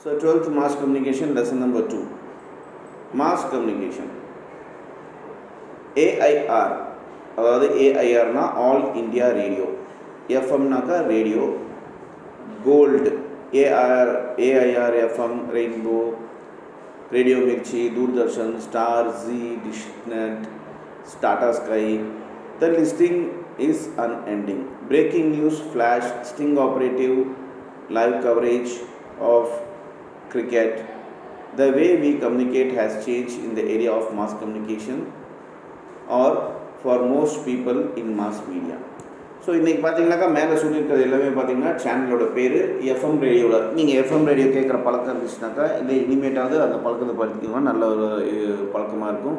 So 12th mass communication lesson number 2. Mass communication. AIR அதாவது ஏஐஆர்னா all India radio, எஃப்எம்னாக்கா radio, gold AIR FM, rainbow, radio Mirchi, Doordarshan, Star, Zee, Dishnet, Tata Sky. The listing is unending. Breaking news, flash, sting operative, live coverage of cricket. The way we communicate has changed in the area of mass communication or for most people in mass media. So இன்றைக்கி பார்த்தீங்கன்னாக்கா மேலே சொல்லியிருக்கிறது எல்லாமே பார்த்தீங்கன்னா சேனலோட பேர் FM ரேடியோவில். நீங்கள் எஃப்எம் ரேடியோ கேட்குற பழக்கம் இருந்துச்சுனாக்கா இல்லை இனிமேட்டாவது அந்த பழக்கத்தை படுத்திக்கோங்க, நல்ல ஒரு பழக்கமாக இருக்கும்.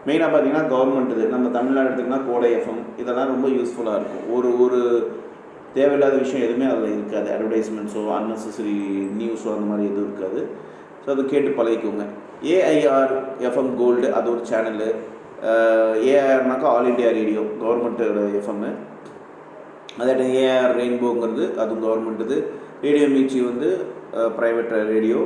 மெயினாக பார்த்தீங்கன்னா கவர்மெண்ட் இது நம்ம தமிழ்நாடு எடுத்துக்கினா கோடை எஃப்எம், இதெல்லாம் ரொம்ப யூஸ்ஃபுல்லாக இருக்கும். ஒரு தேவையில்லாத விஷயம் எதுவுமே அதில் இருக்காது, அட்வர்டைஸ்மெண்ட்ஸோ அன்னெசரி நியூஸோ அந்த மாதிரி எதுவும் இருக்காது. ஸோ அதை கேட்டு பழகிக்கோங்க. ஏஐஆர் எஃப்எம் கோல்டு அது ஒரு சேனலு. ஏஆர்னாக்கா ஆல் இண்டியா ரேடியோ கவர்மெண்ட்டோட எஃப்எம்மு. அதே ஏஆர் ரெயின்போங்கிறது அதுவும் கவர்மெண்ட் இது. ரேடியோ மிர்ச்சி வந்து ப்ரைவேட் ரேடியோ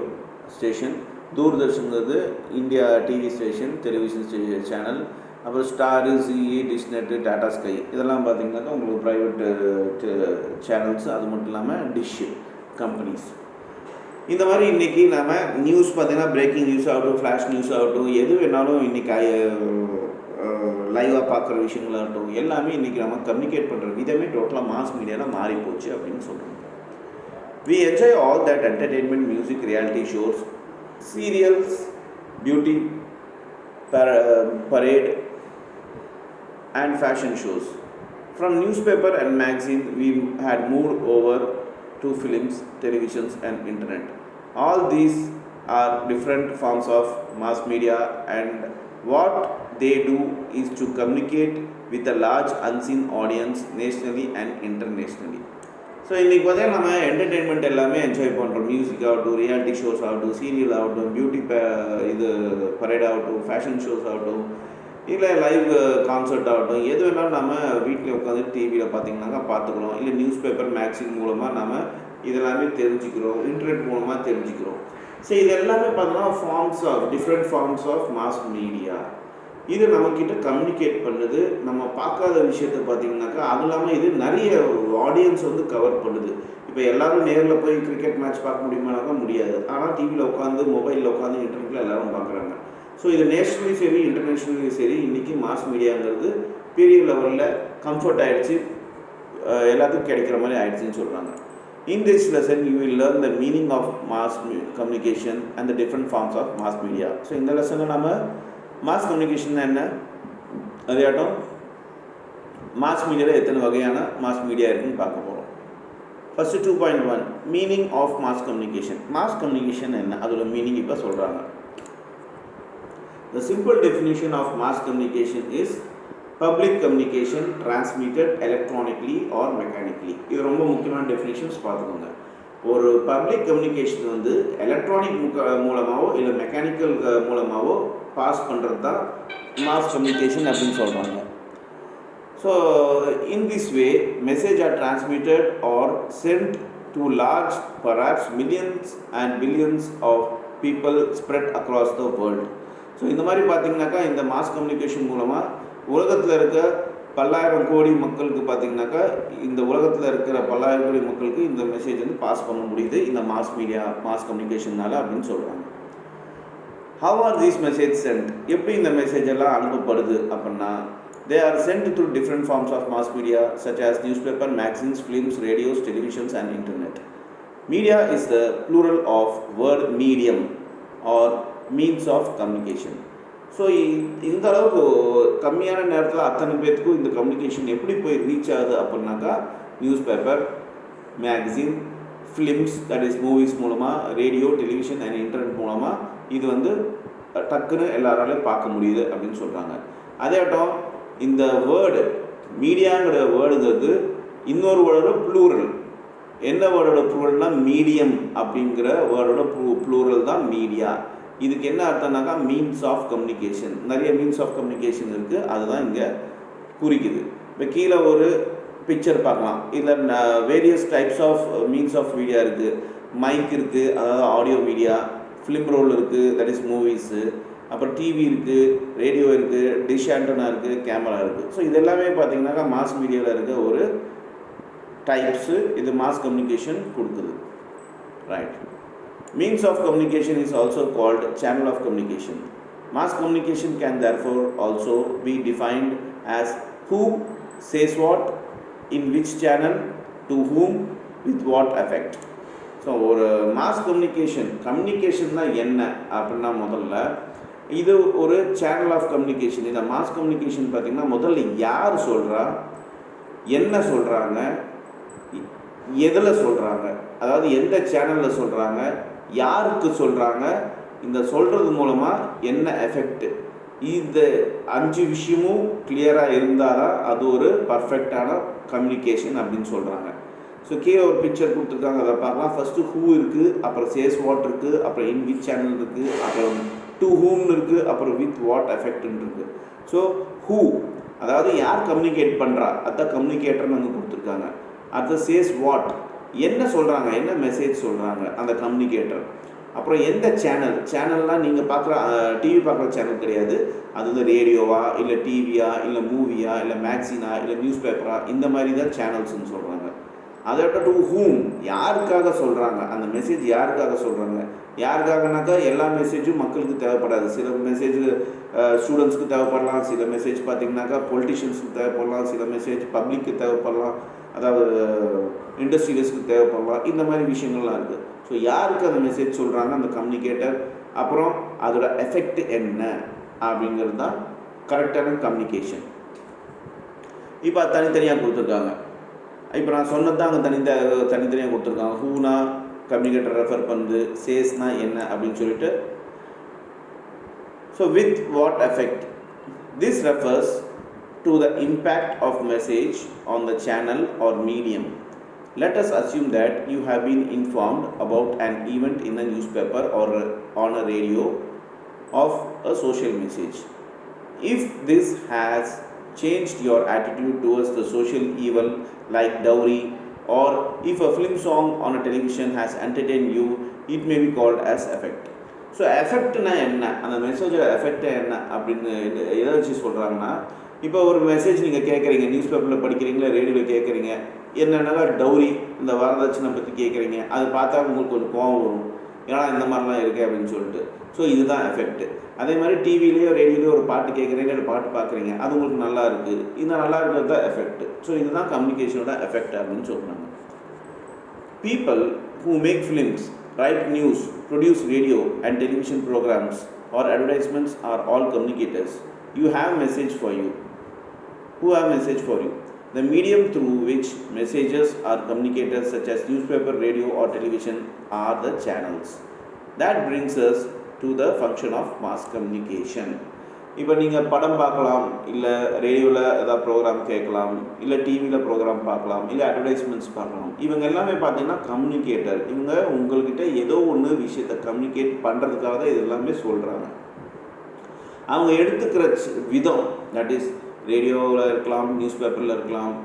ஸ்டேஷன். தூர்தர்ஷன்கிறது India TV station, television channel. அப்புறம் ஸ்டாரு, ஜிஇ, டிஷ்நெட்டு, டாடா ஸ்கை இதெல்லாம் பார்த்திங்கனாக்கா உங்களுக்கு ப்ரைவேட் சேனல்ஸ். அது மட்டும் இல்லாமல் டிஷ்ஷு கம்பெனிஸ். இந்த மாதிரி இன்றைக்கி நம்ம நியூஸ் பார்த்திங்கன்னா பிரேக்கிங் நியூஸ் ஆகட்டும், ஃப்ளாஷ் நியூஸ் ஆகட்டும், எது வேணாலும் இன்றைக்கி லைவாக பார்க்குற விஷயங்களாகட்டும் எல்லாமே இன்றைக்கி நம்ம கம்யூனிகேட் பண்ணுற விதமே டோட்டலாக மாஸ் மீடியாவில் மாறிப்போச்சு அப்படின்னு சொல்கிறோம். We enjoy all that entertainment, music, reality shows, serials, beauty parade and fashion shows. From newspaper and magazine we had moved over to films, televisions and internet. All these are different forms of mass media, and what they do is to communicate with a large unseen audience nationally and internationally. So இன்றைக்கி பார்த்தீங்கன்னா நம்ம entertainment எல்லாமே enjoy பண்ணுறோம். Music ஆகட்டும், reality shows ஆகட்டும், serial ஆகட்டும், beauty parade ஆகட்டும், fashion shows ஆகட்டும், இல்லை லைவ் கான்சர்ட் ஆகட்டும், எது வேணாலும் நம்ம வீட்டில் உட்காந்து டிவியில் பார்த்திங்கனாக்கா பார்த்துக்குறோம். இல்லை நியூஸ் பேப்பர் மேக்சின் மூலமாக நம்ம இதெல்லாமே தெரிஞ்சுக்கிறோம், இன்டர்நெட் மூலமாக தெரிஞ்சுக்கிறோம். ஸோ இது எல்லாமே பார்த்தோன்னா different forms of mass media. இது நம்மக்கிட்ட கம்யூனிகேட் பண்ணுது. நம்ம பார்க்காத விஷயத்தை பார்த்திங்கனாக்கா அது இல்லாமல் இது நிறைய ஆடியன்ஸ் வந்து கவர் பண்ணுது. இப்போ எல்லோரும் நேரில் போய் கிரிக்கெட் மேட்ச் பார்க்க முடியுமானாக்கா முடியாது. ஆனால் டிவியில் உட்காந்து, மொபைலில் உட்காந்து, இன்டர்நெட்டில் எல்லோரும் பார்க்குறாங்க. ஸோ இது நேஷ்னலையும் சரி இன்டர்நேஷ்னலையும் சரி இன்றைக்கி மாஸ் மீடியாங்கிறது பெரிய லெவலில் கம்ஃபர்ட் ஆகிடுச்சு, எல்லாத்துக்கும் கிடைக்கிற மாதிரி ஆகிடுச்சின்னு சொல்கிறாங்க. In this lesson, you will learn the meaning of mass communication and the different forms of mass media. So, in the lesson, நம்ம mass communication என்ன, அதையாட்டம் mass media எத்தனை வகையான mass media இருக்குன்னு பார்க்க போகிறோம். First 2.1 meaning of mass communication. Mass communication என்ன, அதோட meaning இப்போ சொல்கிறாங்க. The simple definition of mass communication is public communication transmitted electronically or mechanically. இது ரொம்ப முக்கியமான டெஃபினிஷன்ஸ் பார்த்துக்கோங்க. ஒரு பப்ளிக் கம்யூனிகேஷன் வந்து எலக்ட்ரானிக் மூலமாகவோ இல்லை மெக்கானிக்கல் மூலமாகவோ பாஸ் பண்ணுறது தான் மாஸ் கம்யூனிகேஷன் அப்படின்னு சொல்கிறாங்க. So in this way message are transmitted or sent to large perhaps millions and billions of people spread across the world. So இந்த மாதிரி பார்த்திங்கனாக்கா இந்த மாஸ் கம்யூனிகேஷன் மூலமாக உலகத்தில் இருக்க பல்லாயிரம் கோடி மக்களுக்கு பார்த்திங்கனாக்கா இந்த உலகத்தில் இருக்கிற பல்லாயிரம் கோடி மக்களுக்கு இந்த மெசேஜ் வந்து பாஸ் பண்ண முடியுது இந்த மாஸ் மீடியா மாஸ் கம்யூனிகேஷனால் அப்படின்னு சொல்கிறாங்க. How are these message sent, எப்படி இந்த மெசேஜ் எல்லாம் அனுப்பப்படுது அப்படின்னா they are sent through different forms of mass media such as newspaper, magazines, films, radios, televisions and internet. Media is the plural of word medium or means of communication. So இந்த அளவுக்கு கம்மியான நேரத்தில் அத்தனை பேர்த்துக்கும் இந்த communication எப்படி போய் reach ஆகுது அப்படின்னாக்கா news paper, மேக்சின், films that is movies மூலமாக, ரேடியோ, டெலிவிஷன் அண்ட் இன்டர்நெட் மூலமாக இது வந்து டக்குன்னு எல்லாராலையும் பார்க்க முடியுது அப்படின்னு சொல்கிறாங்க. அதேட்டம் இந்த வேர்டு மீடியாங்கிற வேர்டுங்கிறது இன்னொரு வேர்டோட ப்ளூரல். என்ன வேர்டோட ப்ளூரல்னால் மீடியம் அப்படிங்கிற வேர்டோட ப்ளூரல் தான் மீடியா. இதுக்கு என்ன அர்த்தம்னாக்கா மீன்ஸ் ஆஃப் கம்யூனிகேஷன். நிறைய மீன்ஸ் ஆஃப் கம்யூனிகேஷன் இருக்குது, அதுதான் இங்கே குறிக்குது. இப்போ கீழே ஒரு பிக்சர் பார்க்கலாம். இதில் various types of means of media இருக்குது. மைக் இருக்குது, அதாவது ஆடியோ மீடியா, ஃபிலிம் ரோல் இருக்குது, தட் இஸ் மூவிஸு, அப்புறம் டிவி இருக்குது, ரேடியோ இருக்குது, டிஷ் ஆண்டனா இருக்குது, கேமரா இருக்குது. ஸோ இது எல்லாமே பார்த்தீங்கன்னாக்கா மாஸ் மீடியாவில் இருக்க ஒரு டைப்ஸு. இது மாஸ் கம்யூனிகேஷன் கொடுக்குது. Right. Means of communication is also called channel of communication. Mass communication can therefore also be defined as who says what, in which channel, to whom, with what effect. So ஒரு mass கம்யூனிகேஷன்னா என்ன அப்படின்னா முதல்ல இது ஒரு channel of communication. இந்த mass communication பார்த்திங்கன்னா முதல்ல யார் சொல்கிறா, என்ன சொல்கிறாங்க, எதில் சொல்கிறாங்க, அதாவது எந்த சேனலில் சொல்கிறாங்க, யாருக்கு சொல்கிறாங்க, இந்த சொல்கிறது மூலமாக என்ன எஃபெக்ட், இந்த 5 விஷயமும் கிளியராக இருந்தால் தான் அது ஒரு பர்ஃபெக்டான கம்யூனிகேஷன் அப்படின்னு சொல்கிறாங்க. ஸோ கீழே ஒரு பிக்சர் கொடுத்துருக்காங்க, அதை பார்க்கலாம். ஃபஸ்ட்டு ஹூ இருக்குது, அப்புறம் சேஸ் வாட் இருக்குது, அப்புறம் இன் விச் சேனல் இருக்குது, அப்புறம் டு ஹூம்னு இருக்குது, அப்புறம் வித் வாட் எஃபெக்ட்னு இருக்குது. ஸோ ஹூ அதாவது யார் கம்யூனிகேட் பண்ணுறா, அதுதான் கம்யூனிகேட்டர்னு அங்கே கொடுத்துருக்காங்க. அடுத்த சேஸ் வாட் என்ன சொல்கிறாங்க, என்ன மெசேஜ் சொல்கிறாங்க அந்த கம்யூனிகேட்டர். அப்புறம் எந்த சேனல்னால் நீங்கள் பார்க்குற டிவி பார்க்குற சேனல் கிடையாது, அது வந்து ரேடியோவா இல்லை டிவியா இல்லை மூவியா இல்லை மேக்சினா இல்லை நியூஸ் பேப்பரா, இந்த மாதிரி தான் சேனல்ஸ்ன்னு சொல்கிறாங்க. அதை விட டு ஹூம் யாருக்காக சொல்கிறாங்க, அந்த மெசேஜ் யாருக்காக சொல்கிறாங்க. யாருக்காகனாக்கா எல்லா மெசேஜும் மக்களுக்கு தேவைப்படாது. சில மெசேஜ் ஸ்டூடெண்ட்ஸ்க்கு தேவைப்படலாம், சில மெசேஜ் பார்த்திங்கனாக்கா பொலிட்டிஷியன்ஸுக்கு தேவைப்படலாம், சில மெசேஜ் பப்ளிக்கு தேவைப்படலாம், அதாவது இண்டஸ்ட்ரியலிஸ்ட்டுக்கு தேவைப்படலாம். இந்த மாதிரி விஷயங்கள்லாம் இருக்குது. ஸோ யாருக்கு அந்த மெசேஜ் சொல்கிறாங்க அந்த கம்யூனிகேட்டர், அப்புறம் அதோட எஃபெக்ட் என்ன அப்படிங்கிறது தான் கரெக்டான கம்யூனிகேஷன். இப்போ அது தனித்தனியாக கொடுத்துருக்காங்க. இப்போ நான் சொன்னது தான் அங்கே தனித்தனியாக கொடுத்துருக்காங்க. ஹூனா கம்யூனிகேட்டர் ரெஃபர் பண்ணுது, சேஸ்னா என்ன அப்படின்னு சொல்லிட்டு. So with what effect, this refers to the impact of message on the channel or medium. Let us assume that you have been informed about an event in a newspaper or on a radio of a social message. If this has changed your attitude towards the social evil like dowry, or if a film song on a television has entertained you, it may be called as effect. So எஃபெக்ட்னா என்ன, அந்த மெசேஜோட effect என்ன அப்படின்னு எதை வச்சு சொல்கிறாங்கன்னா, இப்போ ஒரு மெசேஜ் நீங்கள் கேட்குறீங்க, நியூஸ் பேப்பரில் படிக்கிறீங்களா, ரேடியோவில் கேட்குறீங்க, என்னென்னா டவுரி இந்த வரதட்சணை பற்றி கேட்குறீங்க, அது பார்த்தா உங்களுக்கு ஒரு கோவம் வரும், ஏன்னா இந்த மாதிரிலாம் இருக்குது அப்படின்னு சொல்லிட்டு. ஸோ இதுதான் எஃபெக்ட்டு. அதே மாதிரி டிவிலேயோ ரேடியோலேயோ ஒரு பாட்டு கேட்குறீங்க, ஒரு பாட்டு பார்க்குறீங்க, அது உங்களுக்கு நல்லா இருக்குது, இந்த நல்லா இருக்கிறது தான் எஃபெக்ட்டு. ஸோ இதுதான் கம்யூனிகேஷனோட எஃபெக்ட் அப்படின்னு சொல்கிறாங்க. People who make films, write news, produce radio and television programs or advertisements are all communicators. You have message for you. Who have message for you? The medium through which messages are communicated, such as newspaper, radio or television, are the channels. That brings us to the function of mass communication. இப்போ நீங்கள் படம் பார்க்கலாம், இல்லை ரேடியோவில் ஏதாவது program கேட்கலாம், இல்லை டிவியில் ப்ரோக்ராம் பார்க்கலாம், இல்லை அட்வர்டைஸ்மெண்ட்ஸ் பார்க்கலாம். இவங்க எல்லாமே பார்த்தீங்கன்னா கம்யூனிகேட்டர். இவங்க உங்கள்கிட்ட ஏதோ ஒன்று விஷயத்தை கம்யூனிகேட் பண்ணுறதுக்காக தான் இது எல்லாமே சொல்கிறாங்க. அவங்க எடுத்துக்கிற விதம், தட் இஸ் ரேடியோவில் இருக்கலாம், நியூஸ் பேப்பரில் இருக்கலாம்,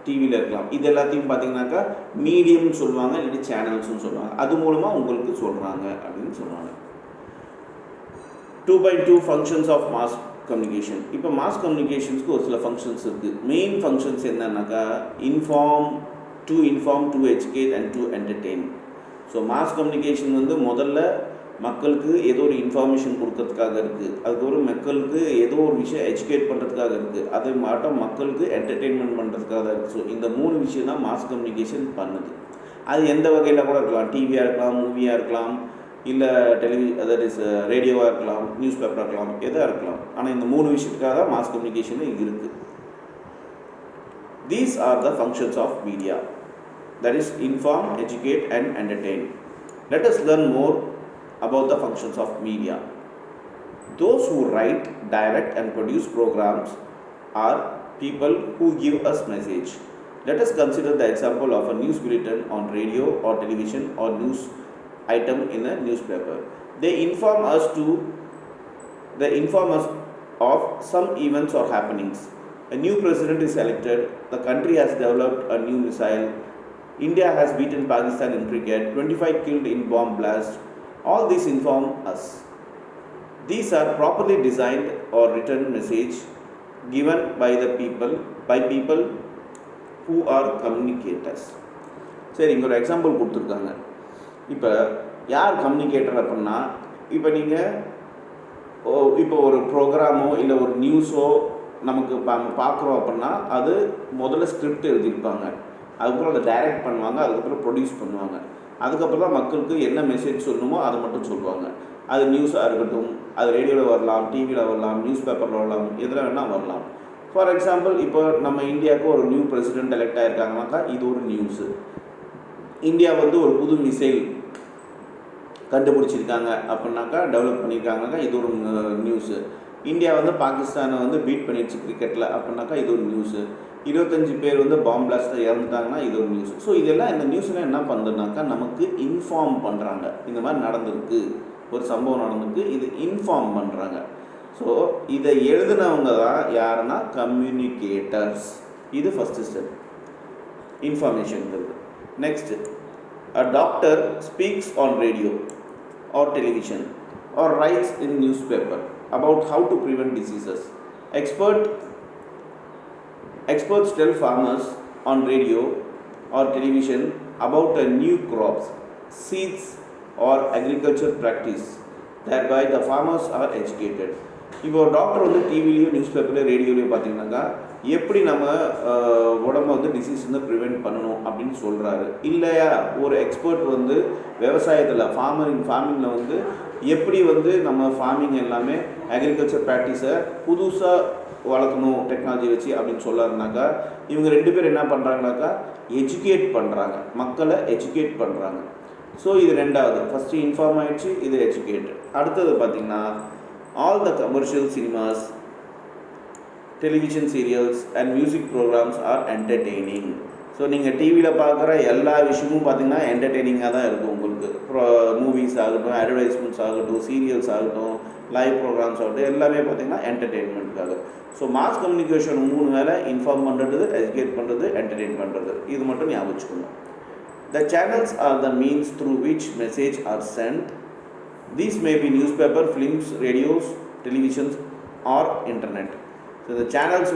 டிவியில் இருக்கலாம், இது எல்லாத்தையும் பார்த்தீங்கன்னாக்கா மீடியம்னு சொல்லுவாங்க, இல்லாட்டி சேனல்ஸ்னு சொல்லுவாங்க. அது மூலமாக உங்களுக்கு சொல்கிறாங்க அப்படின்னு சொல்லுவாங்க. 2.2 ஃபங்க்ஷன்ஸ் ஆஃப் மாஸ் கம்யூனிகேஷன். இப்போ மாஸ் கம்யூனிகேஷன்ஸ்க்கு ஒரு சில ஃபங்க்ஷன்ஸ் இருக்குது. மெயின் ஃபங்க்ஷன்ஸ் என்னன்னாக்கா inform, to educate and to entertain. So mass communication வந்து முதல்ல மக்களுக்கு ஏதோ ஒரு இன்ஃபர்மேஷன் கொடுக்கறதுக்காக இருக்குது, அதுக்கப்புறம் மக்களுக்கு ஏதோ ஒரு விஷயம் எஜுகேட் பண்ணுறதுக்காக இருக்குது, அது மாட்டம் மக்களுக்கு என்டர்டெயின்மெண்ட் பண்ணுறதுக்காக தான் இருக்குது. ஸோ இந்த 3 விஷயம் தான் மாஸ் கம்யூனிகேஷன் பண்ணுது. அது எந்த வகையில் கூட இருக்கலாம், டிவியாக இருக்கலாம், மூவியாக இருக்கலாம், இல்லை தட் இஸ் ரேடியோவாக இருக்கலாம், நியூஸ் பேப்பராக இருக்கலாம், எதாக இருக்கலாம். ஆனால் இந்த 3 விஷயத்துக்காக தான் மாஸ் கம்யூனிகேஷன் இருக்குது. These are the functions of media, that is inform, educate and entertain. Let us learn more about the functions of media. Those who write, direct and produce programs are people who give us message. Let us consider the example of a news bulletin on radio or television or news item in a newspaper. They inform us of some events or happenings. A new president is elected, the country has developed a new missile, India has beaten Pakistan in cricket, 25 killed in bomb blast. All these inform us. These are properly designed or written message given by people who are communicators. சரி, இங்கே ஒரு example கொடுத்துருக்காங்க. இப்போ யார் communicator அப்படின்னா, இப்போ நீங்கள் இப்போ ஒரு ப்ரோக்ராமோ இல்லை ஒரு நியூஸோ நமக்கு பார்க்குறோம் அப்படின்னா அது முதல்ல ஸ்கிரிப்ட் எழுதியிருப்பாங்க, அதுக்கப்புறம் அதை டைரக்ட் பண்ணுவாங்க, அதுக்கப்புறம் ப்ரொடியூஸ் பண்ணுவாங்க, அதுக்கப்புறம் தான் மக்களுக்கு என்ன மெசேஜ் சொல்லணுமோ அதை மட்டும் சொல்லுவாங்க. அது நியூஸாக இருக்கட்டும், அது ரேடியோவில் வரலாம், டிவியில் வரலாம், நியூஸ் பேப்பரில் வரலாம், எதில் வேணால் வரலாம். ஃபார் எக்ஸாம்பிள், இப்போ நம்ம இந்தியாவுக்கு ஒரு நியூ பிரசிடெண்ட் எலெக்ட் ஆகிருக்காங்கனாக்கா இது ஒரு நியூஸு. இந்தியா ஒரு புது மிசைல் கண்டுபிடிச்சிருக்காங்க அப்படின்னாக்கா, டெவலப் பண்ணியிருக்காங்கனாக்கா இது ஒரு நியூஸு. இந்தியா பாகிஸ்தானை பீட் பண்ணிடுச்சு கிரிக்கெட்டில் அப்படின்னாக்கா இது ஒரு நியூஸு. 25 பேர் பாம் பிளாஸ்ட்டில் இறந்துட்டாங்கன்னா இது ஒரு நியூஸ். ஸோ இதெல்லாம் இந்த நியூஸ்லாம் என்ன பண்ணுறதுனாக்கா நமக்கு இன்ஃபார்ம் பண்ணுறாங்க, இந்த மாதிரி நடந்திருக்கு, ஒரு சம்பவம் நடந்திருக்கு, இது இன்ஃபார்ம் பண்ணுறாங்க. ஸோ இதை எழுதினவங்க தான் யாருன்னா கம்யூனிகேட்டர்ஸ். இது ஃபஸ்ட்டு ஸ்டெப், இன்ஃபர்மேஷன்ங்கிறது. Next, a doctor speaks on radio or television or writes in newspaper about how to prevent diseases. Experts tell farmers on radio or television about a new crops, seeds or agriculture practice. Thereby the farmers are educated. இப்போ ஒரு doctor டிவிலையோ news பேப்பர்லையோ ரேடியோலையோ பார்த்தீங்கன்னாக்கா எப்படி நம்ம உடம்பை disease prevent பண்ணணும் அப்படின்னு சொல்கிறாரு. இல்லையா ஒரு எக்ஸ்பர்ட் விவசாயத்தில் ஃபார்மிங்கில் எப்படி நம்ம ஃபார்மிங் எல்லாமே அக்ரிகல்ச்சர் ப்ராக்டிஸை புதுசாக வளர்க்கணும் டெக்னாலஜி வச்சு அப்படின்னு சொல்லாருனாக்கா, இவங்க 2 பேர் என்ன பண்ணுறாங்கனாக்கா எஜுகேட் பண்ணுறாங்க, மக்களை எஜுகேட் பண்ணுறாங்க. ஸோ இது ரெண்டாவது. ஃபஸ்ட்டு இன்ஃபார்ம் ஆகிடுச்சு, இது எஜுகேட். அடுத்தது பார்த்திங்கன்னா, all the commercial cinemas, television serials and music programs are entertaining. So நீங்கள் டிவியில் பார்க்குற எல்லா விஷயமும் பார்த்திங்கன்னா என்டர்டெய்னிங்காக தான் இருக்கும். உங்களுக்கு மூவிஸ் ஆகட்டும், அட்வர்டைஸ்மெண்ட்ஸ் ஆகட்டும், சீரியல்ஸ் ஆகட்டும், லைவ் ப்ரோக்ராம்ஸ் ஆகட்டும், எல்லாமே பார்த்திங்கன்னா என்டர்டெயின்மெண்ட்டுக்காக. ஸோ மாஸ் கம்யூனிகேஷன் 3 வேலை: இன்ஃபார்ம் பண்ணுறது, எஜுகேட் பண்ணுறது, என்டர்டெயின் பண்ணுறது. இது மட்டும் ஞாபகம் வச்சுக்கணும். The channels are the means through which message are sent. These may be newspaper, films, radios, televisions or internet. So the channels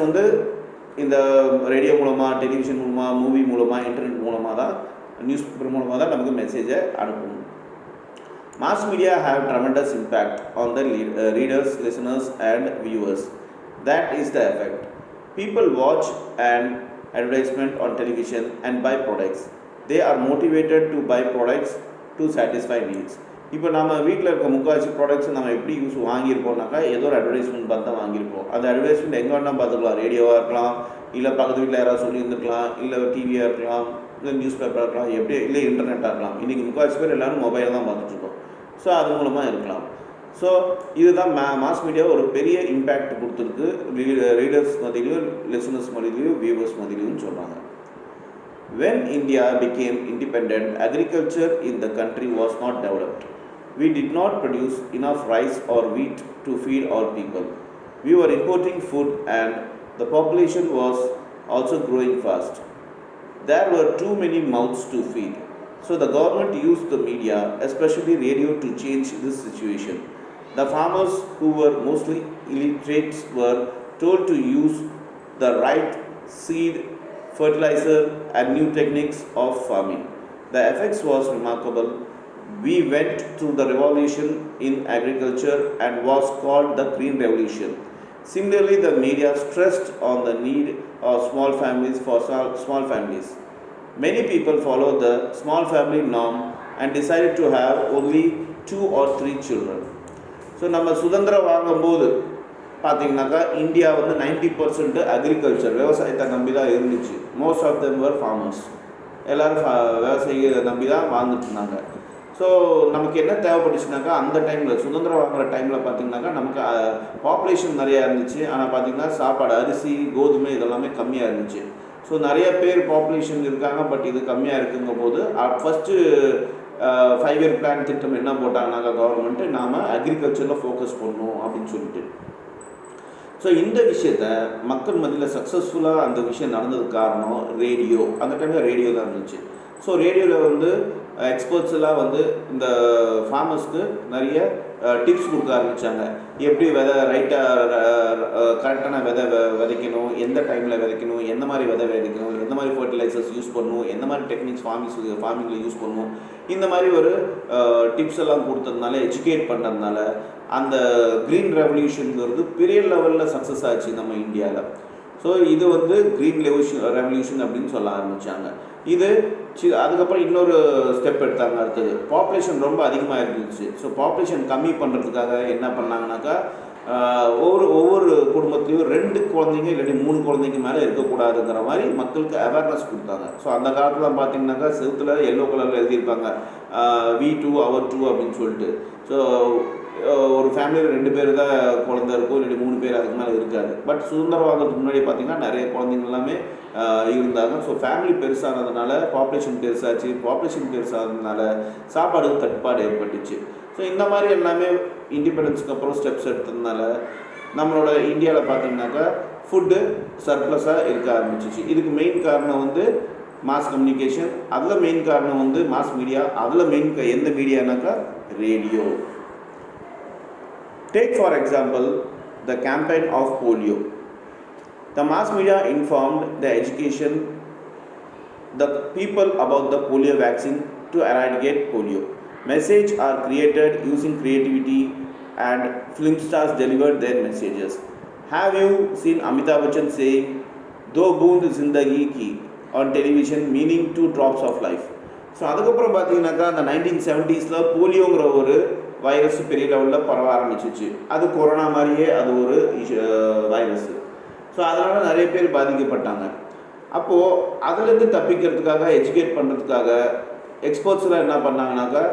இந்த ரேடியோ மூலமாக, டெலிவிஷன் மூலமாக, மூவி மூலமாக, இன்டர்நெட் மூலமாக தான், நியூஸ் பேப்பர் மூலமாக தான் நமக்கு மெசேஜை அனுப்பணும். Mass media have tremendous impact on the readers, listeners and viewers. That is the effect. People watch an advertisement on television and buy products. They are motivated to buy products to satisfy needs. இப்போ நம்ம வீட்டில் இருக்க முக்கால்வாசி products நம்ம எப்படி வாங்கியிருப்போம்னாக்கா ஏதோ ஒரு advertisement பார்த்து தான் வாங்கியிருப்போம். அந்த அட்வர்டைஸ்மெண்ட் எங்கே வேணால் பார்த்துக்கலாம். ரேடியோவாக இருக்கலாம், இல்லை பக்கத்து வீட்டில் யாராவது சொல்லியிருந்துருக்கலாம், இல்லை டிவியாக இருக்கலாம், இல்லை நியூஸ் பேப்பராக இருக்கலாம், எப்படி இல்லை இன்டர்நெட்டாக இருக்கலாம். இன்றைக்கி முக்கால்வாசி பேர் எல்லோரும் மொபைலில் தான் பார்த்துட்ருக்கோம். ஸோ அது மூலமாக இருக்கலாம். ஸோ இதுதான் மாஸ் மீடியா ஒரு பெரிய இம்பேக்ட் கொடுத்துருக்கு ரீடர்ஸ் மத்தியிலையும், லிசனர்ஸ் மத்தியிலையும், வியூவர்ஸ் மத்தியிலையும் சொல்கிறாங்க. When India became independent, agriculture in the country was not developed. We did not produce enough rice or wheat to feed our people. We were importing food and the population was also growing fast. There were too many mouths to feed. So the government used the media, especially radio, to change this situation. The farmers, who were mostly illiterate, were told to use the right seed, fertilizer and new techniques of farming. The effects was remarkable. We went through the revolution in agriculture and was called the Green Revolution. Similarly, the media stressed on the need of small families for small families. Many people followed the small family norm and decided to have only 2 or 3 children. So நம்ம சுதந்திரம் வாங்கும்போது பார்த்திங்கனாக்கா India 90% agriculture, விவசாயத்தை நம்பி தான் இருந்துச்சு. Most of them were farmers. எல்லோரும் விவசாயியை நம்பி தான் வாழ்ந்துட்டு இருந்தாங்க. ஸோ நமக்கு என்ன தேவைப்பட்டுச்சுனாக்கா, அந்த டைமில் சுதந்திரம் வாங்குகிற டைமில் பார்த்திங்கனாக்கா நமக்கு பாப்புலேஷன் நிறையா இருந்துச்சு. ஆனால் பார்த்திங்கன்னா சாப்பாடு, அரிசி, கோதுமை இதெல்லாமே கம்மியாக இருந்துச்சு. ஸோ நிறைய பேர் பாப்புலேஷன் இருக்காங்க, பட் இது கம்மியாக இருக்குங்கும் போது ஃபஸ்ட்டு 5 இயர் பிளான் திட்டம் என்ன போட்டாங்கனாக்கா கவர்மெண்ட்டு, நாம் அக்ரிகல்ச்சரில் ஃபோக்கஸ் பண்ணணும் அப்படின்னு சொல்லிட்டு. ஸோ இந்த விஷயத்தை மக்கள் மத்தியில் சக்ஸஸ்ஃபுல்லாக அந்த விஷயம் நடந்ததுக்கு காரணம் ரேடியோ. அந்த டைமில் ரேடியோ தான் இருந்துச்சு. ஸோ ரேடியோவில் வந்து எக்ஸ்பர்ட்ஸ் எல்லாம் வந்து இந்த ஃபார்மர்ஸ்க்கு நிறைய டிப்ஸ் கொடுக்க ஆரம்பித்தாங்க. எப்படி விதை கரெக்டான விதை விதைக்கணும், எந்த டைமில் விதைக்கணும், எந்த மாதிரி விதை விதைக்கணும், எந்த மாதிரி ஃபர்டிலைசர்ஸ் யூஸ் பண்ணணும், எந்த மாதிரி டெக்னிக்ஸ் ஃபார்மிங்கில் யூஸ் பண்ணணும், இந்த மாதிரி ஒரு டிப்ஸ் எல்லாம் கொடுத்ததுனால, எஜுகேட் பண்ணுறதுனால அந்த க்ரீன் ரெவல்யூஷனுங்கிறது பெரிய லெவலில் சக்ஸஸ் ஆச்சு நம்ம இந்தியாவில். ஸோ இது வந்து க்ரீன் ரெவல்யூஷன் அப்படின்னு சொல்ல ஆரம்பித்தாங்க. இது அதுக்கப்புறம் இன்னொரு ஸ்டெப் எடுத்தாங்க. அடுத்தது பாப்புலேஷன் ரொம்ப அதிகமாக இருந்துச்சு. ஸோ பாப்புலேஷன் கம்மி பண்ணுறதுக்காக என்ன பண்ணாங்கனாக்கா, ஒவ்வொரு குடும்பத்துலேயும் 2 குழந்தைங்க இல்லாட்டி 3 குழந்தைங்க மேலே இருக்கக்கூடாதுங்கிற மாதிரி மக்களுக்கு அவேர்னஸ் கொடுத்தாங்க. ஸோ அந்த காலத்தில் பார்த்தீங்கன்னாக்கா செவுத்தில் எல்லோ கலரில் எழுதியிருப்பாங்க V2 our 2 அப்படின்னு சொல்லிட்டு. ஸோ ஒரு ஃபேமிலியில் 2 பேர் தான் குழந்தை இருக்கும், இல்லாட்டி 3 பேர் அதுக்கு மேலே இருக்காது. பட் சுதந்திரம் வாங்கிறதுக்கு முன்னாடி பார்த்திங்கன்னா நிறைய குழந்தைங்க எல்லாமே இருந்தாங்க. ஸோ ஃபேமிலி பெருசானதுனால பாப்புலேஷன் பெருசாச்சு. பாப்புலேஷன் பெருசானதுனால சாப்பாடுக்கு தட்டுப்பாடு ஏற்பட்டுச்சு. ஸோ இந்த மாதிரி எல்லாமே இண்டிபெண்டன்ஸுக்கு அப்புறம் ஸ்டெப்ஸ் எடுத்ததுனால நம்மளோட இந்தியாவில் பார்த்திங்கனாக்கா ஃபுட்டு சர்ப்ளஸாக இருக்க ஆரம்பிச்சிச்சு. இதுக்கு மெயின் காரணம் வந்து மாஸ் கம்யூனிகேஷன், அதில் மெயின் காரணம் வந்து மாஸ் மீடியா, அதில் மெயின் எந்த மீடியானாக்கா radio. Take for example the campaign of polio. The mass media informed the education the people about the polio vaccine to eradicate polio. Messages are created using creativity and film stars delivered their messages. Have you seen Amitabh Bachchan saying "Do boond zindagi ki" on television, meaning 2 drops of life? So அதுக்கப்புறம் பார்த்தீங்கன்னாக்கா அந்த 1970s போலியோங்கிற ஒரு virus பெரிய லெவலில் பரவ ஆரம்பிச்சிச்சு. அது corona மாதிரியே அது ஒரு வைரஸ்ஸு. ஸோ அதனால் நிறைய பேர் பாதிக்கப்பட்டாங்க. அப்போது அதுலேருந்து தப்பிக்கிறதுக்காக, எஜுகேட் பண்ணுறதுக்காக எக்ஸ்பர்ட்ஸ்லாம் என்ன பண்ணாங்கனாக்கா,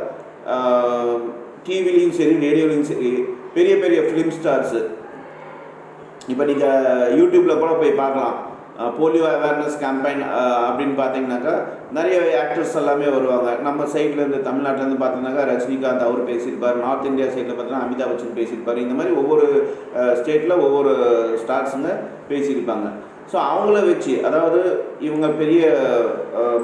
டிவிலையும் சரி ரேடியோலையும் சரி பெரிய பெரிய ஃபிலிம் ஸ்டார்ஸு, இப்போ நீங்கள் யூடியூப்பில் கூட போய் பார்க்கலாம், போலியோ அவேர்னஸ் கேம்பெயின் அப்படின்னு பார்த்தீங்கன்னாக்கா நிறைய ஆக்டர்ஸ் எல்லாமே வருவாங்க. நம்ம சைட்லேருந்து தமிழ்நாட்டிலேருந்து பார்த்தீங்கன்னாக்கா ரஜினிகாந்த் அவர் பேசியிருப்பார், நார்த் இந்தியா சைடில் பார்த்தீங்கன்னா அமிதாப் பச்சன் பேசியிருப்பார். இந்த மாதிரி ஒவ்வொரு ஸ்டேட்டில் ஒவ்வொரு ஸ்டார்ஸுங்க பேசியிருப்பாங்க. ஸோ அவங்கள வச்சு, அதாவது இவங்க பெரிய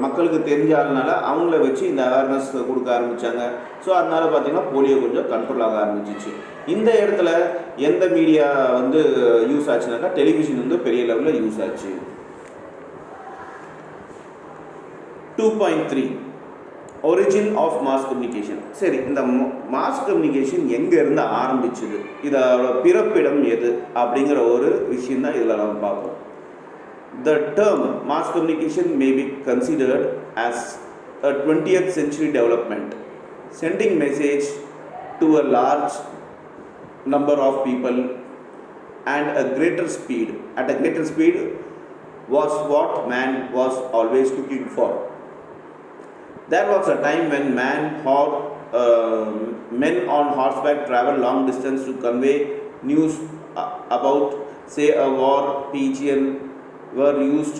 மக்களுக்கு தெரிஞ்ச ஆளுனால அவங்கள வச்சு இந்த அவேர்னஸ் கொடுக்க ஆரம்பித்தாங்க. ஸோ அதனால் பார்த்திங்கன்னா போலியோ கொஞ்சம் கண்ட்ரோல் ஆக ஆரம்பிச்சிச்சு. இந்த இடத்துல எந்த மீடியா வந்து யூஸ் ஆச்சுனாக்கா டெலிவிஷன் வந்து பெரிய லெவலில் யூஸ் ஆச்சு. 2.3 ஒரிஜின் ஆஃப் மாஸ் கம்யூனிகேஷன். சரி, இந்த மாஸ் கம்யூனிகேஷன் எங்கேருந்து ஆரம்பிச்சுது, இதோட பிறப்பிடம் எது அப்படிங்கிற ஒரு விஷயம் தான் இதில் நம்ம பார்ப்போம். The term mass communication may be considered as a 20th century development, sending message to a large number of people and at a greater speed was what man was always looking for. There was a time when men on horseback traveled long distance to convey news about, say, a war. Pigeon were used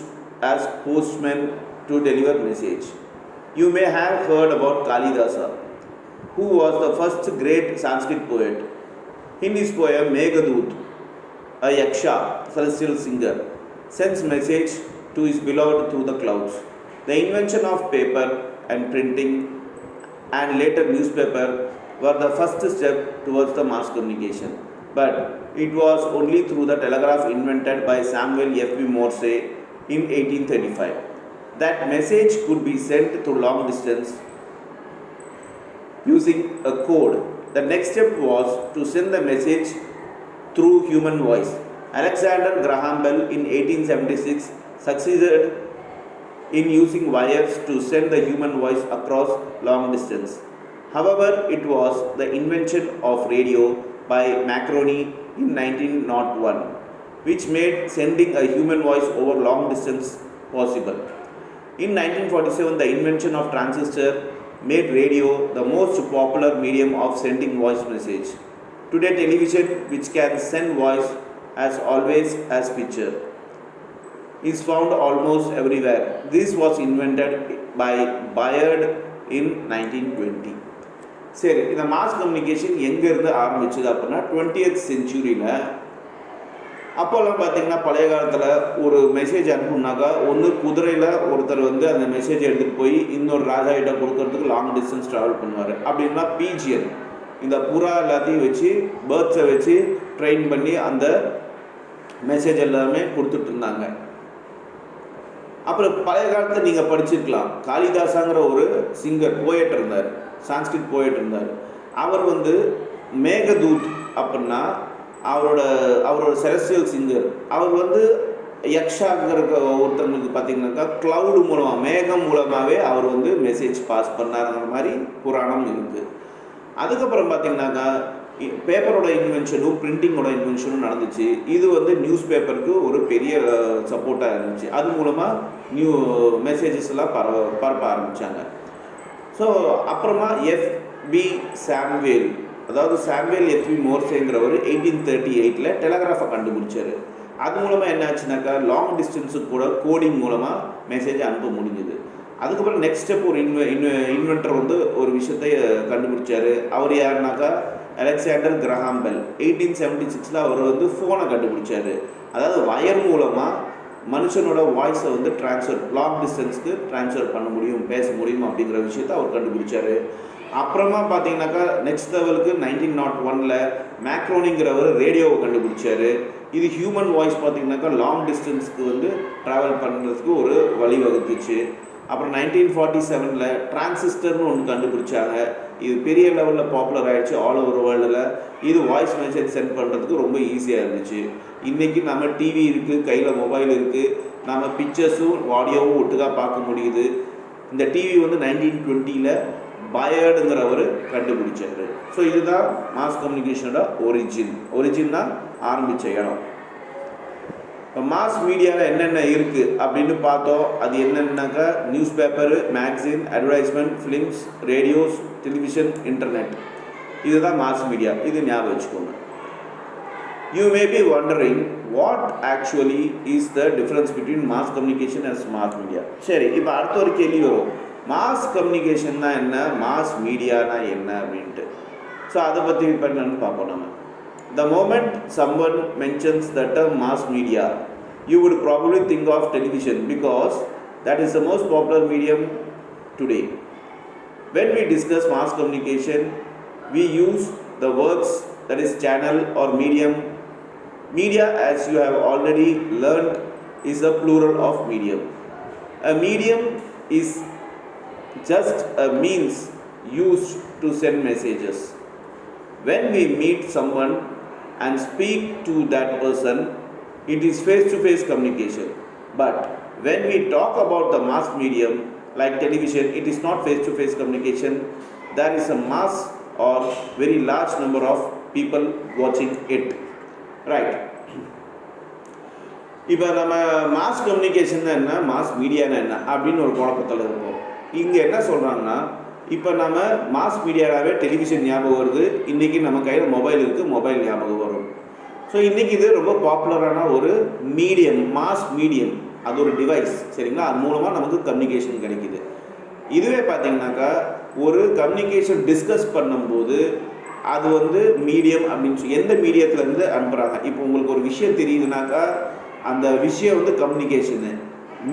as postmen to deliver message. You may have heard about Kalidasa, who was the first great Sanskrit poet. In his poem Meghadoot, a yaksha, celestial singer, sends message to his beloved through the clouds. The invention of paper and printing and later newspaper were the first step towards the mass communication. But it was only through the telegraph invented by Samuel F.B. Morse in 1835 that message could be sent through long distance using a code. The next step was to send the message through human voice. Alexander Graham Bell in 1876 succeeded in using wires to send the human voice across long distance. However, it was the invention of radio by Marconi in 1901 which made sending a human voice over long distance possible. In 1947, the invention of transistor made radio the most popular medium of sending voice message. Today, television, which can send voice as always as picture, is found almost everywhere. This was invented by Bayard in 1920. சரி, இந்த mass communication எங்கேருந்து ஆரம்பிச்சது அப்படின்னா 20th செஞ்சுரியில் அப்போல்லாம் பார்த்தீங்கன்னா பழைய காலத்தில் ஒரு மெசேஜ் அனுப்புனாக்கா ஒன்று குதிரையில் ஒருத்தர் வந்து அந்த மெசேஜ் எடுத்துகிட்டு போய் இன்னொரு ராஜா கிட்ட கொடுக்கறதுக்கு லாங் டிஸ்டன்ஸ் ட்ராவல் பண்ணுவார். அப்படின்னா பீஜியன், இந்த புறா எல்லாத்தையும் வச்சு பேர்ட்ஸை வச்சு ட்ரெயின் பண்ணி அந்த மெசேஜ் எல்லாமே கொடுத்துட்டு இருந்தாங்க. அப்புறம் பழைய காலத்தில் நீங்கள் படிச்சிருக்கலாம், காளிதாசாங்கிற ஒரு சிங்கர் போயட் இருந்தார், சான்ஸ்கிரிட் போயட் இருந்தார். அவர் வந்து மேகதூத் அப்படின்னா அவரோட செலஸ்டியல் சிங்கர். அவர் வந்து யக்ஷாங்கிற ஒருத்தவங்களுக்கு பார்த்தீங்கன்னாக்கா க்ளவுடு மூலமாக, மேகம் மூலமாகவே அவர் வந்து மெசேஜ் பாஸ் பண்ணாருங்கிற மாதிரி புராணம் இருக்குது. அதுக்கப்புறம் பார்த்தீங்கன்னாக்கா பேப்பரோட இன்வென்ஷனும் பிரிண்டிங்கோட இன்வென்ஷனும் நடந்துச்சு. இது வந்து நியூஸ் பேப்பருக்கு ஒரு பெரிய சப்போர்ட்டாக இருந்துச்சு. அது மூலமாக மெசேஜஸ் எல்லாம் பரப்ப ஆரம்பித்தாங்க. ஸோ அப்புறமா எஃப்பி சாம்வேல், அதாவது சாம்வேல் எஃப்பி மோர்சேங்கிறவர் 1838 டெலகிராஃபை கண்டுபிடிச்சார். அது மூலமாக என்ன ஆச்சுனாக்கா லாங் டிஸ்டன்ஸுக்கு கூட கோடிங் மூலமாக மெசேஜை அனுப்ப முடிஞ்சுது. அதுக்கப்புறம் நெக்ஸ்ட் ஸ்டெப் ஒரு இன்வென்டர் வந்து ஒரு விஷயத்தை கண்டுபிடிச்சார். அவர் யாருனாக்கா அலெக்சாண்டர் கிரஹாம் பெல். 1876 அவர் வந்து ஃபோனை கண்டுபிடிச்சார். அதாவது வயர் மூலமாக மனுஷனோட வாய்ஸை வந்து லாங் டிஸ்டன்ஸ்க்கு ட்ரான்ஸ்ஃபர் பண்ண முடியும், பேச முடியும் அப்படிங்கிற விஷயத்தை அவர் கண்டுபிடிச்சார். அப்புறமா பார்த்தீங்கன்னாக்கா நெக்ஸ்ட் லெவலுக்கு 1901 மேக்ரோனிங்கிறவர் ரேடியோவை கண்டுபிடிச்சார். இது ஹியூமன் வாய்ஸ் பார்த்தீங்கன்னாக்கா லாங் டிஸ்டன்ஸ்க்கு வந்து ட்ராவல் பண்ணுறதுக்கு ஒரு வழி வகுத்துச்சு. அப்புறம் 1947 டிரான்சிஸ்டர்னு ஒன்று கண்டுபிடிச்சாங்க. இது பெரிய லெவலில் பாப்புலர் ஆகிடுச்சு ஆல் ஓவர் வேர்ல்டில். இது வாய்ஸ் மெசேஜ் சென்ட் பண்ணுறதுக்கு ரொம்ப ஈஸியாக இருந்துச்சு. இன்றைக்கி நம்ம டிவி இருக்குது, கையில் மொபைல் இருக்குது, நம்ம பிக்சர்ஸும் ஆடியோவும் ஒட்டுக்காக பார்க்க முடியுது. இந்த டிவி வந்து 1920 பயர்டுங்கிறவர் கண்டுபிடிச்சார். ஸோ இதுதான் மாஸ் கம்யூனிகேஷனோட ஒரிஜின்னா ஆரம்பித்த இடம். இப்போ மாஸ் மீடியாவில் என்னென்ன இருக்குது அப்படின்னு பார்த்தோம். அது என்னென்னாக்கா news paper, magazine, advertisement, films, radios, television, internet. இதுதான் மாஸ் மீடியா. இது ஞாபகம் வச்சுக்கோங்க. You may be wondering what actually is the difference between mass communication and mass media. சரி, இப்போ அடுத்த ஒரு கேள்வி வரும், மாஸ் கம்யூனிகேஷன்னா என்ன, மாஸ் மீடியானா என்ன அப்படின்ட்டு. ஸோ அதை பற்றி இப்போ என்னென்னு பார்ப்போம் நம்ம. The moment someone mentions the term mass media, you would probably think of television because that is the most popular medium today. When we discuss mass communication, we use the words that is channel or medium. Media, as you have already learned, is a plural of medium. A medium is just a means used to send messages. When we meet someone and speak to that person, it is face-to-face communication. But when we talk about the mass medium like television, it is not face-to-face communication. There is a mass or very large number of people watching it. Right? இப்போ நம்ம mass communication என்ன, mass மீடியானா என்ன அப்படின்னு ஒரு குழப்பத்தில் இருக்கும். இங்கே என்ன சொல்கிறாங்கன்னா, இப்போ நம்ம மாஸ் மீடியாவே டெலிவிஷன் ஞாபகம் வருது, இன்றைக்கி நம்ம கையில் மொபைல் இருக்குது, மொபைல் ஞாபகம் வரும். ஸோ இன்றைக்கி இது ரொம்ப பாப்புலரான ஒரு மீடியம், மாஸ் மீடியம். அது ஒரு டிவைஸ், சரிங்களா? அது மூலமாக நமக்கு கம்யூனிகேஷன் கிடைக்கிது. இதுவே பார்த்திங்கனாக்கா ஒரு கம்யூனிகேஷன் டிஸ்கஸ் பண்ணும்போது அது வந்து மீடியம் அப்படின்னு சொல்லி எந்த மீடியத்துலேருந்து அனுப்புகிறாங்க. இப்போ உங்களுக்கு ஒரு விஷயம் தெரியுதுனாக்கா அந்த விஷயம் வந்து கம்யூனிகேஷனு.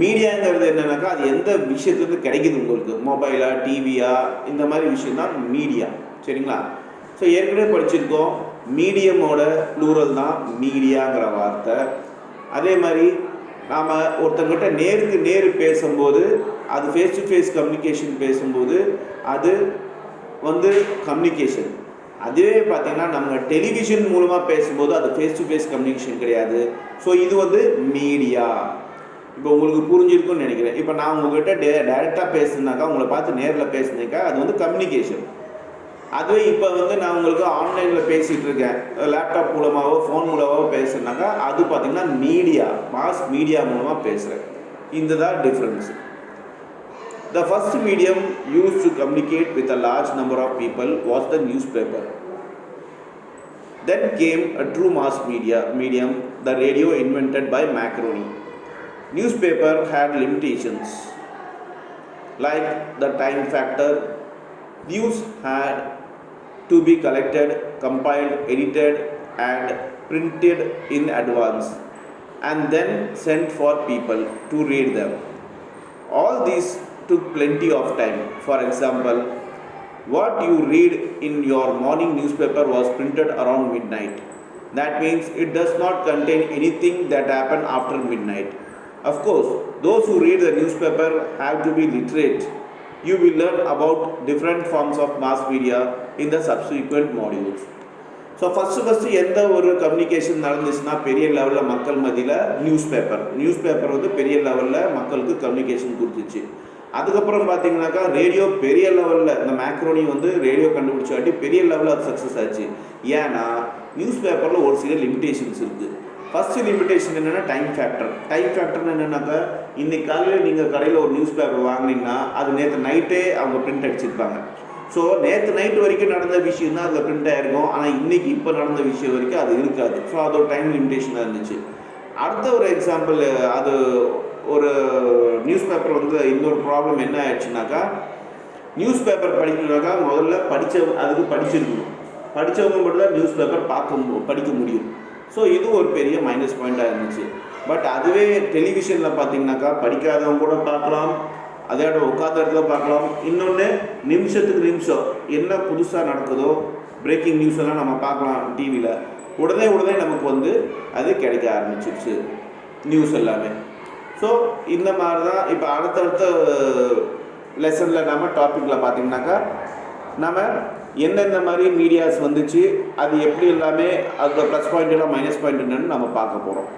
மீடியாங்கிறது என்னென்னாக்கா அது எந்த விஷயத்துலேருந்து கிடைக்கிது உங்களுக்கு, மொபைலா, டிவியா, இந்த மாதிரி விஷயந்தான் மீடியா, சரிங்களா? ஸோ ஏற்கனவே படிச்சிருக்கோம், மீடியமோட ப்ளூரல் தான் மீடியாங்கிற வார்த்தை. அதே மாதிரி நாம் ஒருத்தங்கிட்ட நேருக்கு நேரு பேசும்போது, அது ஃபேஸ் டு ஃபேஸ் கம்யூனிகேஷன் பேசும்போது அது வந்து கம்யூனிகேஷன். அதுவே பார்த்திங்கன்னா நம்ம டெலிவிஷன் மூலமாக பேசும்போது அது ஃபேஸ் டு ஃபேஸ் கம்யூனிகேஷன் கிடையாது. ஸோ இது வந்து மீடியா. இப்போ உங்களுக்கு புரிஞ்சிருக்குன்னு நினைக்கிறேன். இப்போ நான் உங்கள்கிட்ட டைரெக்டாக பேசுனாக்கா, உங்களை பார்த்து நேரில் பேசுனாக்கா அது வந்து கம்யூனிகேஷன். அதுவே இப்போ வந்து நான் உங்களுக்கு ஆன்லைனில் பேசிகிட்டு இருக்கேன், லேப்டாப் மூலமாகவோ ஃபோன் மூலமாகவோ பேசுனாக்கா அது பார்த்திங்கன்னா மீடியா, மாஸ் மீடியா மூலமாக பேசுகிறேன். இந்த தான் difference. The first medium used to communicate with a large number of people was the newspaper. Then came a true mass medium, the radio invented by Macaroni. Newspaper had limitations like the time factor. News had to be collected, compiled, edited, and printed in advance and then sent for people to read them. All these took plenty of time. For example, what you read in your morning newspaper was printed around midnight. That means it does not contain anything that happened after midnight. Of course, those who read the newspaper have to be literate. You will learn about different forms of mass media in the subsequent modules. So first எந்த ஒரு communication நடந்துச்சுன்னா பெரிய லெவலில் மக்கள் மத்தியில் news paper வந்து பெரிய லெவலில் மக்களுக்கு கம்யூனிகேஷன் கொடுத்துச்சு. அதுக்கப்புறம் பார்த்தீங்கன்னாக்கா ரேடியோ பெரிய லெவலில் இந்த மேக்ரோனி வந்து ரேடியோ கண்டுபிடிச்சாட்டி பெரிய லெவலில் அது சக்ஸஸ் ஆச்சு. ஏன்னா நியூஸ் பேப்பரில் ஒரு சில லிமிடேஷன்ஸ் இருக்குது. ஃபஸ்ட்டு லிமிடேஷன் என்னென்னா டைம் ஃபேக்டர்னு என்னென்னாக்கா இன்றைக்கி காலையில் நீங்கள் கடையில் ஒரு நியூஸ் பேப்பர் வாங்கினீங்கன்னா அது நேற்று நைட்டே அவங்க பிரிண்ட் அடிச்சிருப்பாங்க. ஸோ நேற்று நைட்டு வரைக்கும் நடந்த விஷயம் தான் அதில் பிரிண்ட் ஆகிருக்கும். ஆனால் இன்றைக்கி இப்போ நடந்த விஷயம் வரைக்கும் அது இருக்காது. ஸோ அதோட டைம் லிமிடேஷனாக இருந்துச்சு. அடுத்த ஒரு எக்ஸாம்பிள், அது ஒரு நியூஸ் பேப்பர் வந்து இன்னொரு ப்ராப்ளம் என்ன ஆயிடுச்சுனாக்கா, நியூஸ் பேப்பர் படிக்கணுனாக்கா முதல்ல அதுக்கு படிச்சிருக்கணும். படித்தவங்க மட்டும் தான் நியூஸ் பேப்பர் படிக்க முடியும். ஸோ இது ஒரு பெரிய மைனஸ் பாயிண்ட்டாக இருந்துச்சு. பட் அதுவே டெலிவிஷனில் பார்த்தீங்கன்னாக்கா படிக்காதவங்க கூட பார்க்கலாம், அதோட உட்காந்த இடத்துல பார்க்கலாம். இன்னொன்று நிமிஷத்துக்கு நிமிஷம் என்ன புதுசாக நடக்குதோ பிரேக்கிங் நியூஸ் எல்லாம் நம்ம பார்க்கலாம் டிவியில். உடனே நமக்கு வந்து அது கிடைக்க ஆரம்பிச்சிருச்சு நியூஸ் எல்லாமே. ஸோ இந்த மாதிரி தான் இப்போ அடுத்தடுத்த லெசனில் நம்ம டாப்பிக்கில் பார்த்திங்கனாக்கா நம்ம எந்தெந்த மாதிரி மீடியாஸ் வந்துச்சு, அது எப்படி எல்லாமே அதோட ப்ளஸ் பாயிண்ட் எல்லாம் மைனஸ் பாயிண்ட் என்னன்னு நம்ம பார்க்க போகிறோம்.